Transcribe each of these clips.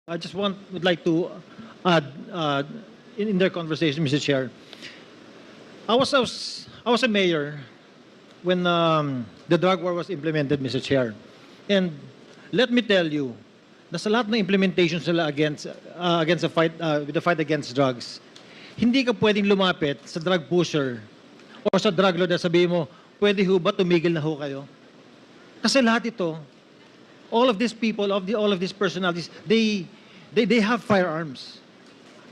I just would like to add in their conversation, Mr. Chair. I was a mayor when the drug war was implemented, Mr. Chair. And let me tell you, na sa lahat ng implementation sila against the fight with the fight against drugs, hindi ka pwedeng lumapit sa drug pusher o sa drug lord na sabihin mo, pwede ho ba tumigil na ho kayo? Kasi lahat ito, all of these people, all of these personalities, they have firearms.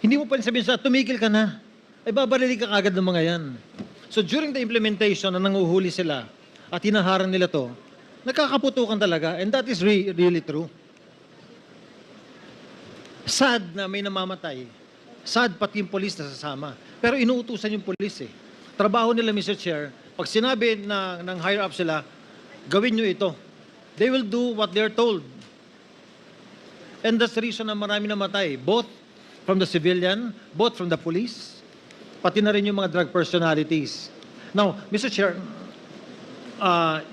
Hindi mo pwedeng sabihin sa tumigil ka na. Ay babarili ka agad ng mga yan. So during the implementation na nanguhuli sila at hinaharang nila to, nagkakaputukan talaga, and that is really true. Sad na may namamatay. Sad pati yung polis na sasama. Pero inuutusan yung polis eh. Trabaho nila, Mr. Chair, pag sinabi ng higher up sila, gawin nyo ito. They will do what they're told. And that's the reason na marami namatay, both from the civilian, both from the police, pati na rin yung mga drug personalities. Now, Mr. Chair,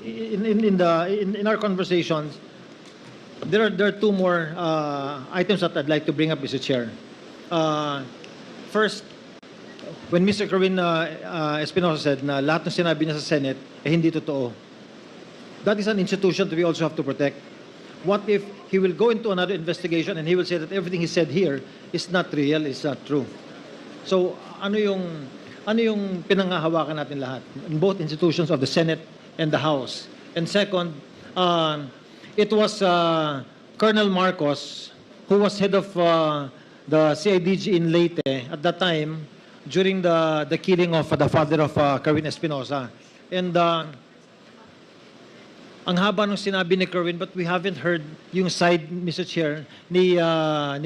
in our conversations, there are two more items that I'd like to bring up, Mr. Chair. First, when Mr. Kerwin Espinosa said na lahat ng sinabi niya sa Senate hindi totoo. That is an institution that we also have to protect. What if he will go into another investigation and he will say that everything he said here is not real, is not true? So, ano yung pinanghahawakan natin lahat in both institutions of the Senate and the House? And second, it was Colonel Marcos who was head of the CIDG in Leyte at that time during the killing of the father of Kerwin Espinosa. And ang haba ng sinabi ni Kerwin, but we haven't heard yung side, Mr. Chair, ni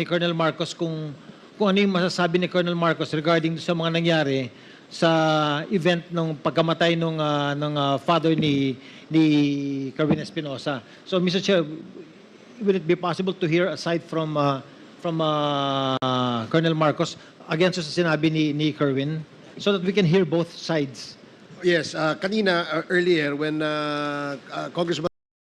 Colonel Marcos kung ano yung masasabi ni Colonel Marcos regarding sa mga nangyari sa event ng pagkamatay ng father ni Kerwin Espinosa. So, Mr. Chair, will it be possible to hear aside from Colonel Marcos against sa sinabi ni Kerwin so that we can hear both sides? Yes, kanina earlier when Congressman